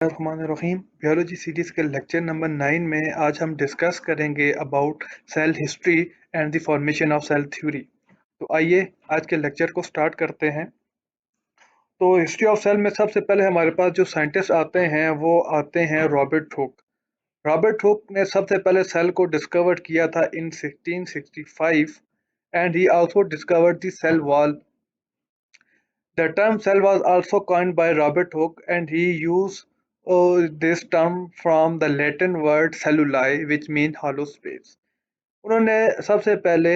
रहीम biology series के lecture number 9 में आज हम डिस्कस करेंगे about cell history and the formation of cell theory. तो आइए आज के लेक्चर को स्टार्ट करते हैं। तो हिस्ट्री ऑफ सेल में सबसे पहले हमारे पास जो साइंटिस्ट आते हैं वो आते हैं रॉबर्ट हुक। रॉबर्ट हुक ने सबसे पहले सेल को डिस्कवर किया था in 1665 and he also discovered the cell wall. The term cell was also coined by Robert Hooke, and he used this term from the Latin word celluli, which means hollow space. उन्होंने सबसे पहले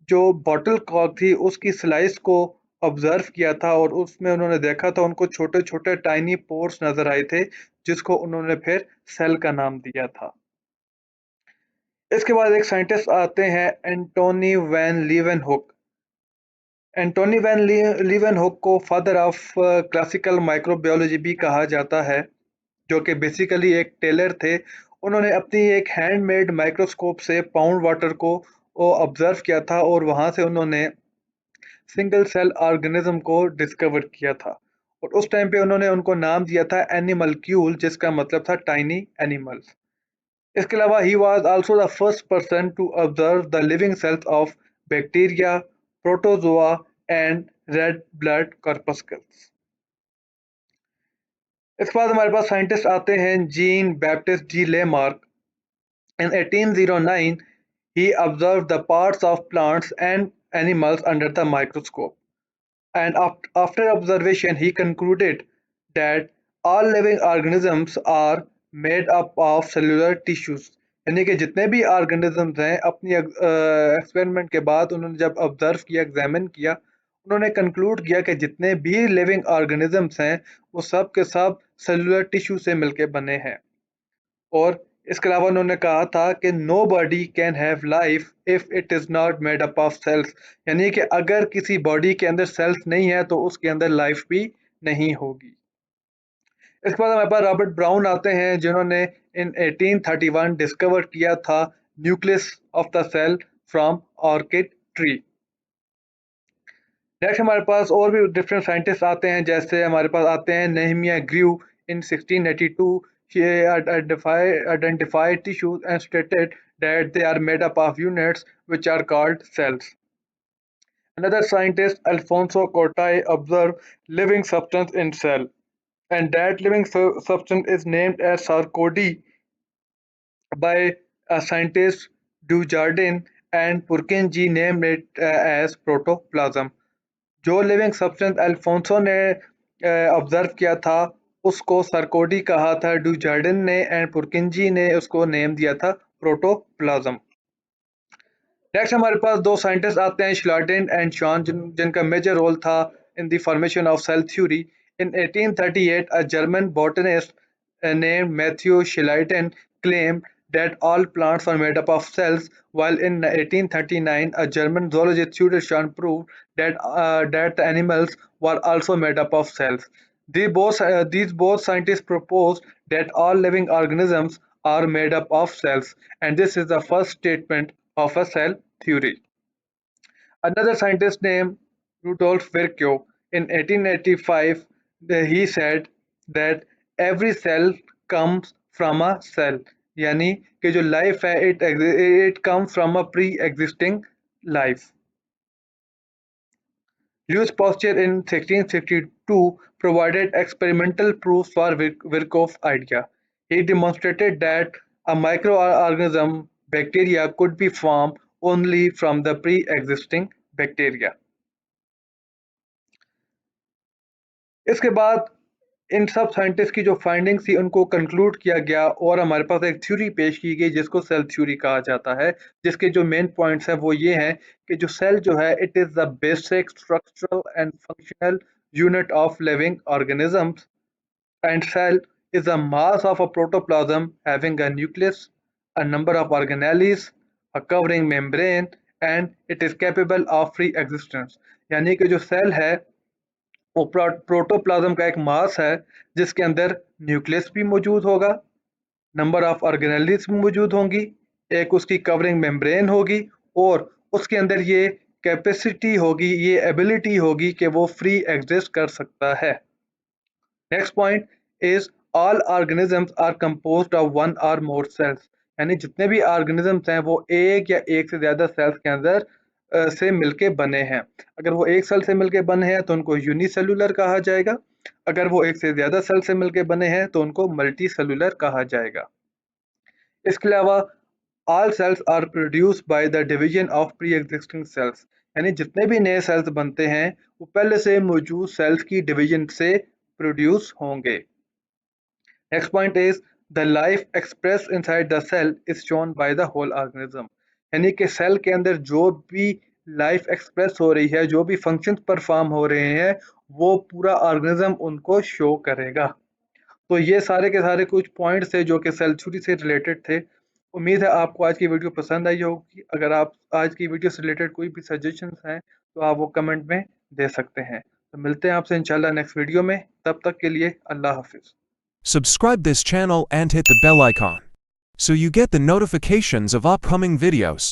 जो bottle cork थी उसकी slice को observe किया था और उसमें उन्होंने देखा था उनको छोटे छोटे टाइनी पोर्स नजर आए थे, जिसको उन्होंने फिर सेल का नाम दिया था। इसके बाद एक साइंटिस्ट आते हैं Antonie van Leeuwenhoek. Antonie van Leeuwenhoek को फादर ऑफ क्लासिकल माइक्रोबायोलॉजी भी कहा जाता है, जो कि बेसिकली एक टेलर थे। उन्होंने अपनी एक हैंडमेड माइक्रोस्कोप से पाउंड वाटर को ऑब्जर्व किया था और वहां से उन्होंने सिंगल सेल ऑर्गेनिज्म को डिस्कवर किया था। और उस टाइम पे उन्होंने उनको नाम दिया था एनिमलक्यूल, जिसका मतलब था टाइनी एनिमल्स। इसके अलावा he was also the first person to observe the living cells of bacteria, protozoa and red blood corpuscles. इसके बाद हमारे पास साइंटिस्ट आते हैं Jean Baptiste de Lamarck. In 1809, he observed the parts of plants and animals under the microscope, and after observation, he concluded that all living organisms are made up of cellular tissues. यानी कि जितने भी organisms हैं, अपनी experiment के बाद उन्होंने जब ऑब्जर्व किया, एग्जामिन किया, उन्होंने कंक्लूड किया कि जितने भी लिविंग ऑर्गेनिजम्स हैं वो सब के सब सेलुलर टिश्यू से मिलके बने हैं। और इसके अलावा उन्होंने कहा था कि no body can have life if it is not made up of cells. यानी कि अगर किसी बॉडी के अंदर सेल्स नहीं है तो उसके अंदर लाइफ भी नहीं होगी। इसके बाद हमारे पास रॉबर्ट ब्राउन आते हैं, जिन्होंने इन 1831 डिस्कवर किया था nucleus of the cell from orchid tree. Next हमारे पास और भी डिफरेंट साइंटिस्ट आते हैं, जैसे हमारे पास आते हैं Nehemiah Grew. In 1682 she identified tissues and stated that they are made up of units which are called cells. Another scientist, Alfonso Cortai, observed living substance in cell, and that living substance is named as Sarkodie by a scientist Dujardin, and Purkinje named it as protoplasm. जो living substance Alfonso ने observe किया था उसको सरकोडी कहा था डूजार्डिन ने, and पुरकिंजी ने उसको नेम दिया था प्रोटोप्लाज्म। नेक्स्ट हमारे पास दो साइंटिस्ट आते हैं, श्लाडेन एंड शॉन, जिनका मेजर रोल था in the formation of cell theory. In 1838 a German botanist named Matthew Schleiden claimed that all plants are made up of cells, while in 1839 a German zoologist Theodor Schwann proved that the animals were also made up of cells. These both scientists proposed that all living organisms are made up of cells, and this is the first statement of a cell theory. Another scientist named Rudolf Virchow in 1885, he said that every cell comes from a cell, यानी कि जो life है it comes from a pre-existing life. Louis Pasteur in 1662 provided experimental proofs for Virchow's idea. He demonstrated that a microorganism, bacteria, could be formed only from the pre-existing bacteria. इसके बाद इन सब scientist की जो findings थी उनको conclude किया गया और हमारे पास एक थ्योरी पेश की गई जिसको सेल थ्योरी कहा जाता है, जिसके जो मेन पॉइंट्स है वो ये हैं कि जो सेल जो है it is the basic structural and functional unit of living organisms, and cell is a mass of a protoplasm having a nucleus, a number of organelles, a covering membrane, and it is capable of free existence. यानी कि जो cell है वो protoplasm का एक मास है जिसके अंदर न्यूक्लियस भी मौजूद होगा, नंबर ऑफ ऑर्गेनेल्स भी मौजूद होंगी, एक उसकी कवरिंग मेम्ब्रेन होगी और उसके अंदर ये कैपेसिटी होगी, ये एबिलिटी होगी कि वो फ्री एग्जिस्ट कर सकता है। Next point is all organisms are composed of one or more sales, यानी जितने भी ऑर्गेनिजम्स हैं वो एक या एक से ज़्यादा सेल्स के अंदर से मिलके बने हैं। अगर वो एक सेल से मिलके बने हैं तो उनको यूनिसेलुलर कहा जाएगा, अगर वो एक से ज़्यादा सेल से मिलके बने हैं तो उनको मल्टी सेलुलर कहा जाएगा। इसके अलावा all cells are produce by the division of pre existing cells, यानी जितने भी नए सेल्स बनते हैं वो पहले से मौजूद सेल्स की डिवीजन से प्रोड्यूस होंगे। Next point is the life express inside the cell is shown by the whole organism, यानी कि सेल के अंदर जो भी लाइफ एक्सप्रेस हो रही है, जो भी फंक्शंस परफॉर्म हो रहे हैं, वो पूरा ऑर्गेनिज्म उनको शो करेगा। तो ये सारे के सारे कुछ पॉइंट्स थे जो कि सेल थ्योरी से रिलेटेड थे। उम्मीद है आपको आज की वीडियो पसंद आई होगी। अगर आप आज की वीडियो से रिलेटेड कोई भी सजेशंस हैं तो आप वो कमेंट में दे सकते हैं। तो मिलते हैं आपसे इंशाल्लाह नेक्स्ट वीडियो में, तब तक के लिए अल्लाह हाफिज़। Subscribe this channel and hit the bell icon so you get the notifications of upcoming videos.